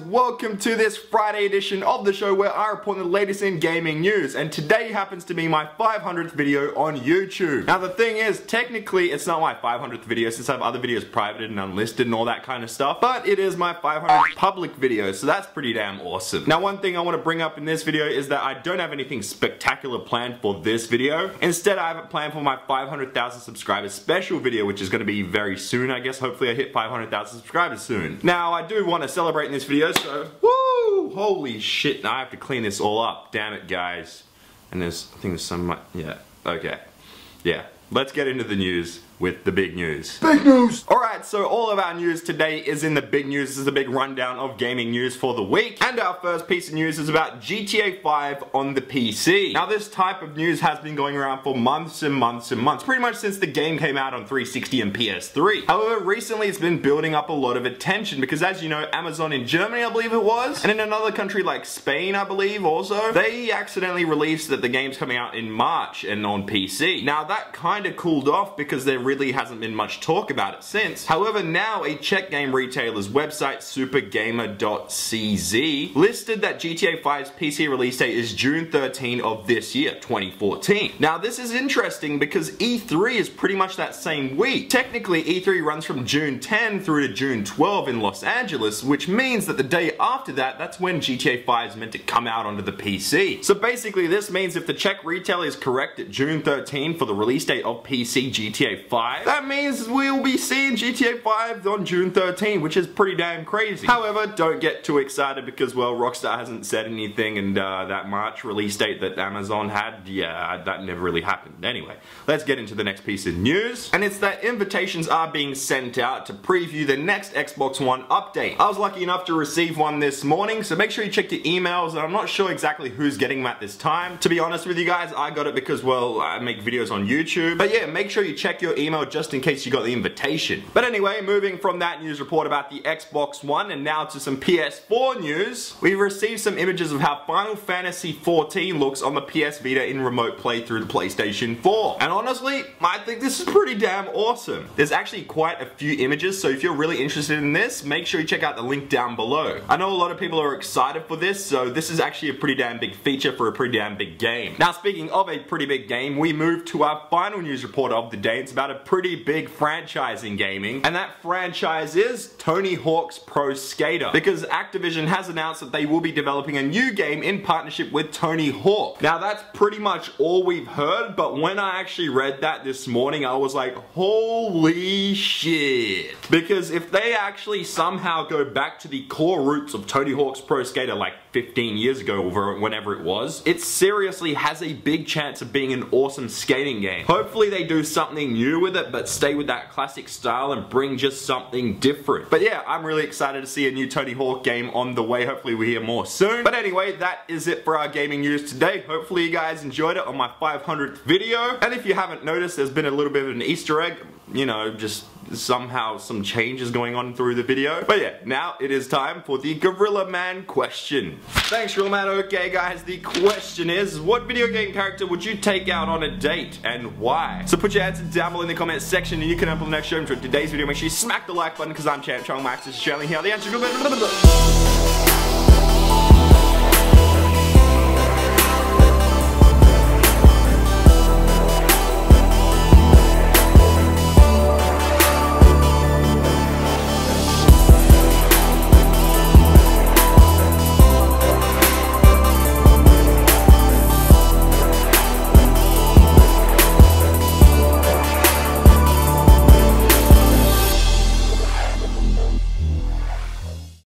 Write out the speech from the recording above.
welcome to this Friday edition of the show where I report the latest in gaming news, and today happens to be my 500th video on YouTube. Now the thing is, technically it's not my 500th video since I have other videos privated and unlisted and all that kind of stuff, but it is my 500th public video, so that's pretty damn awesome. Now one thing I want to bring up in this video is that I don't have anything spectacular planned for this video. Instead, I have it planned for my 500,000 subscribers special video, which is going to be very soon, I guess. Hopefully I hit 500,000 subscribers soon. Now I do want to celebrate in this video, so woo! Holy shit, now I have to clean this all up. Damn it, guys. And I think there's some, yeah, okay. Yeah, let's get into the news with the big news. Big news! Alright, so all of our news today is in the big news. This is a big rundown of gaming news for the week. And our first piece of news is about GTA 5 on the PC. Now this type of news has been going around for months and months and months, pretty much since the game came out on 360 and PS3. However, recently it's been building up a lot of attention because, as you know, Amazon in Germany, I believe it was, and in another country like Spain, I believe also, they accidentally released that the game's coming out in March and on PC. Now that kind of cooled off because there really hasn't been much talk about it since. However, now a Czech game retailer's website, supergamer.cz, listed that GTA 5's PC release date is June 13 of this year, 2014. Now this is interesting because E3 is pretty much that same week. Technically, E3 runs from June 10 through to June 12 in Los Angeles, which means that the day after that, that's when GTA 5 is meant to come out onto the PC. So basically, this means if the Czech retailer is correct at June 13 for the release date of PC GTA 5, that means we'll be seeing GTA 5 on June 13, which is pretty damn crazy. However, don't get too excited because, well, Rockstar hasn't said anything, and that March release date that Amazon had, yeah, that never really happened. Anyway, let's get into the next piece of news, and it's that invitations are being sent out to preview the next Xbox One update. I was lucky enough to receive one this morning, so make sure you check your emails, and I'm not sure exactly who's getting them at this time. To be honest with you guys, I got it because, well, I make videos on YouTube, but yeah, make sure you check your email just in case you got the invitation. But anyway, moving from that news report about the Xbox One and now to some PS4 news, we've received some images of how Final Fantasy XIV looks on the PS Vita in remote play through the PlayStation 4. And honestly, I think this is pretty damn awesome. There's actually quite a few images, so if you're really interested in this, make sure you check out the link down below. I know a lot of people are excited for this, so this is actually a pretty damn big feature for a pretty damn big game. Now, speaking of a pretty big game, we move to our final news report of the day. It's about a pretty big franchise in gaming, and that franchise is Tony Hawk's Pro Skater, because Activision has announced that they will be developing a new game in partnership with Tony Hawk. Now that's pretty much all we've heard, but when I actually read that this morning, I was like, holy shit. Because if they actually somehow go back to the core roots of Tony Hawk's Pro Skater like 15 years ago or whenever it was, it seriously has a big chance of being an awesome skating game. Hopefully they do something new with it, but stay with that classic style and bring just something different. But yeah, I'm really excited to see a new Tony Hawk game on the way. Hopefully we hear more soon. But anyway, that is it for our gaming news today. Hopefully you guys enjoyed it on my 500th video. And if you haven't noticed, there's been a little bit of an Easter egg. You know, just somehow some changes going on through the video. But yeah, now it is time for the Gorilla Man question. Thanks, Gorilla Man. Okay guys, the question is, what video game character would you take out on a date and why? So put your answer down below in the comments section and you can up on the next show. Enjoy today's video. Make sure you smack the like button because I'm ChampChong, Max is Australian here. The answer is